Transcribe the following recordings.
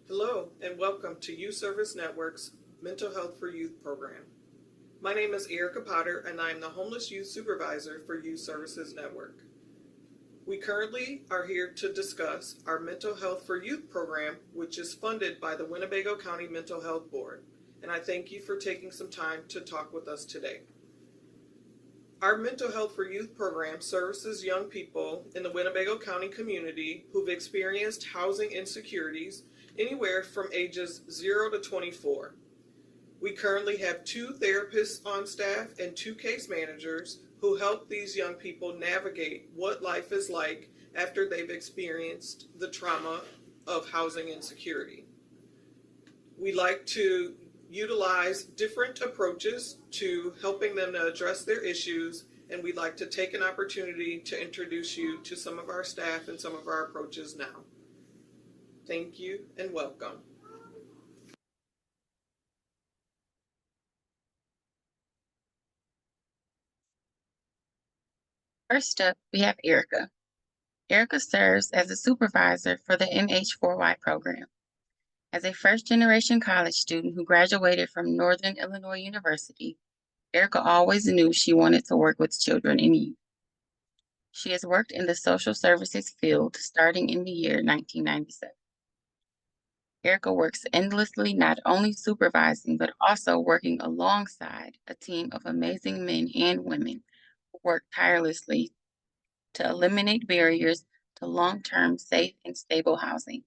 Hello, and welcome to Youth Service Network's Mental Health for Youth program. My name is Erica Potter, and I am the Homeless Youth Supervisor for Youth Services Network. We currently are here to discuss our Mental Health for Youth program, which is funded by the Winnebago County Mental Health Board, and I thank you for taking some time to talk with us today. Our Mental Health for Youth program services young people in the Winnebago County community who've experienced housing insecurities anywhere from ages 0 to 24. We currently have 2 therapists on staff and 2 case managers who help these young people navigate what life is like after they've experienced the trauma of housing insecurity. We like to utilize different approaches to helping them to address their issues, and we'd like to take an opportunity to introduce you to some of our staff and some of our approaches now. Thank you and welcome. First up, we have Erica. Erica serves as a supervisor for the MH4Y program. As a first-generation college student who graduated from Northern Illinois University, Erica always knew she wanted to work with children and youth. She has worked in the social services field starting in the year 1997. Erica works endlessly, not only supervising, but also working alongside a team of amazing men and women who work tirelessly to eliminate barriers to long-term safe and stable housing.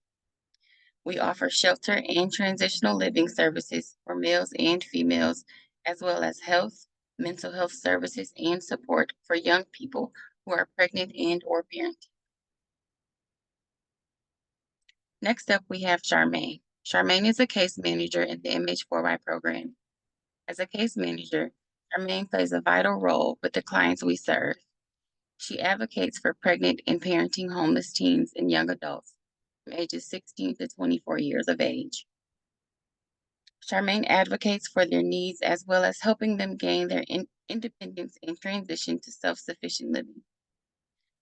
We offer shelter and transitional living services for males and females, as well as health, mental health services, and support for young people who are pregnant and or parenting. Next up, we have Charmaine. Charmaine is a case manager in the MH4Y program. As a case manager, Charmaine plays a vital role with the clients we serve. She advocates for pregnant and parenting homeless teens and young adults from ages 16 to 24 years of age. Charmaine advocates for their needs as well as helping them gain their independence and transition to self-sufficient living.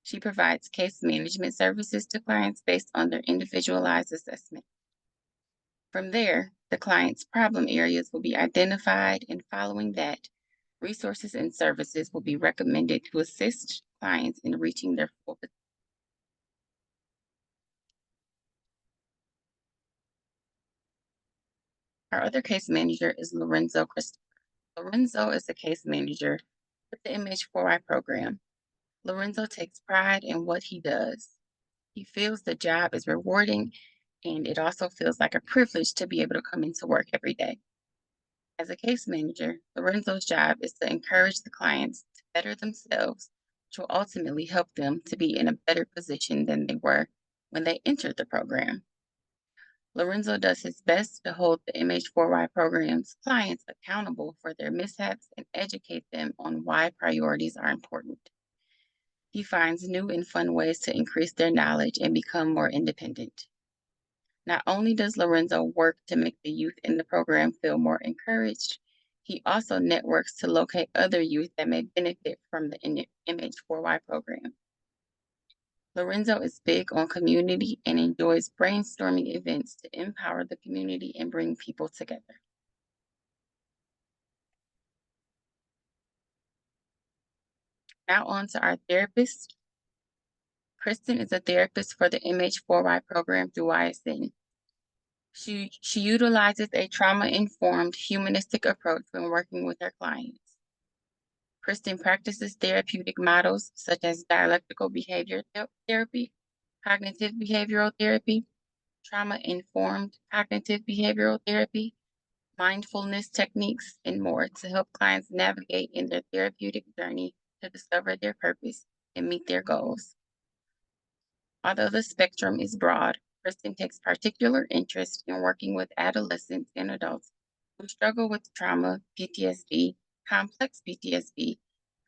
She provides case management services to clients based on their individualized assessment. From there, the client's problem areas will be identified, and following that, resources and services will be recommended to assist clients in reaching their full potential. Our other case manager is Lorenzo Christopher. Lorenzo is a case manager with the MH4I program. Lorenzo takes pride in what he does. He feels the job is rewarding, and it also feels like a privilege to be able to come into work every day. As a case manager, Lorenzo's job is to encourage the clients to better themselves, which will ultimately help them to be in a better position than they were when they entered the program. Lorenzo does his best to hold the MH4Y program's clients accountable for their mishaps and educate them on why priorities are important. He finds new and fun ways to increase their knowledge and become more independent. Not only does Lorenzo work to make the youth in the program feel more encouraged, he also networks to locate other youth that may benefit from the MH4Y program. Lorenzo is big on community and enjoys brainstorming events to empower the community and bring people together. Now on to our therapist. Kristen is a therapist for the MH4Y program through YSN. She utilizes a trauma-informed humanistic approach when working with her clients. Kristen practices therapeutic models such as dialectical behavior therapy, cognitive behavioral therapy, trauma-informed cognitive behavioral therapy, mindfulness techniques, and more to help clients navigate in their therapeutic journey to discover their purpose and meet their goals. Although the spectrum is broad, Kristen takes particular interest in working with adolescents and adults who struggle with trauma, PTSD, complex PTSD,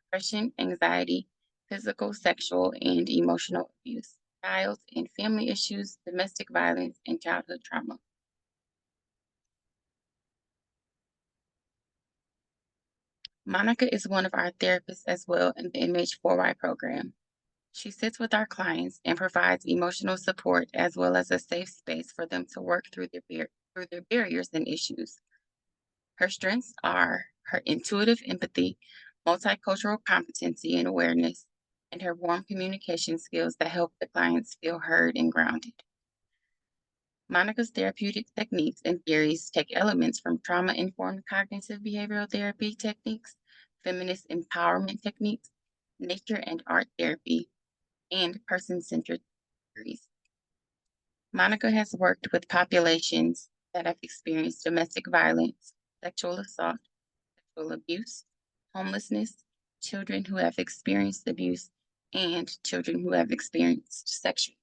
depression, anxiety, physical, sexual, and emotional abuse, child and family issues, domestic violence, and childhood trauma. Monica is one of our therapists as well in the MH4Y program. She sits with our clients and provides emotional support as well as a safe space for them to work through through their barriers and issues. Her strengths are her intuitive empathy, multicultural competency and awareness, and her warm communication skills that help the clients feel heard and grounded. Monica's therapeutic techniques and theories take elements from trauma informed cognitive behavioral therapy techniques, feminist empowerment techniques, nature and art therapy, and person centered theories. Monica has worked with populations that have experienced domestic violence, sexual assault, sexual abuse, homelessness, children who have experienced abuse, and children who have experienced sexual.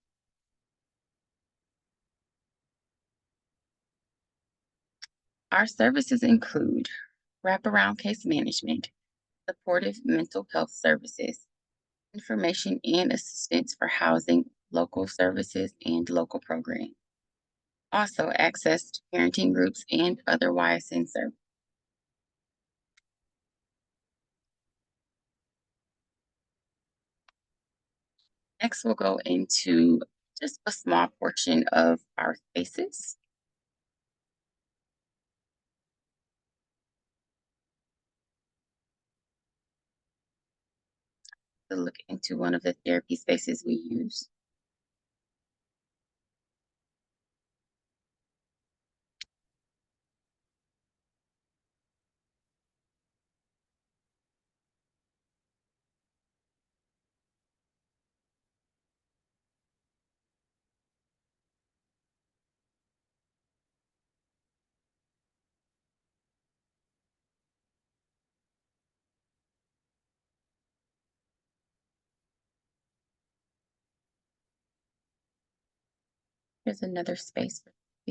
Our services include wraparound case management, supportive mental health services, information and assistance for housing, local services, and local programs. Also, access to parenting groups and other YSN services. Next, we'll go into just a small portion of our spaces to look into one of the therapy spaces we use. Here's another space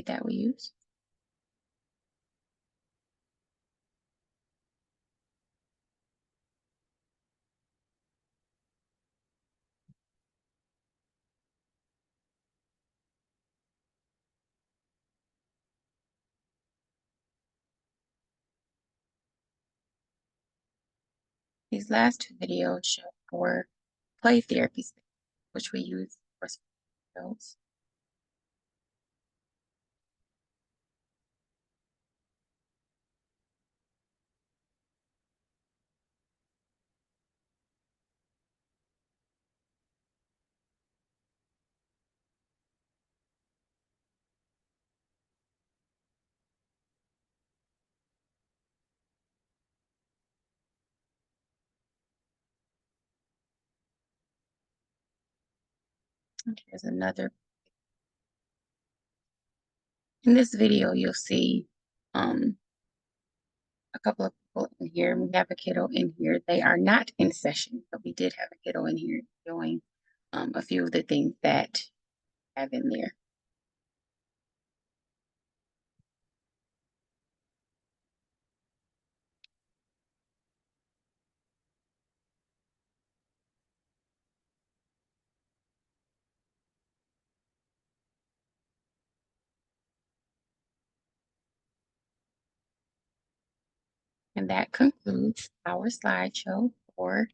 that we use. These last two videos show our play therapy space, which we use for adults. And here's another. In this video, you'll see a couple of people in here. We have a kiddo in here. They are not in session, but we did have a kiddo in here doing a few of the things that have in there. And that concludes our slideshow for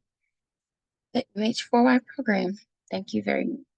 the MH4Y program. Thank you very much.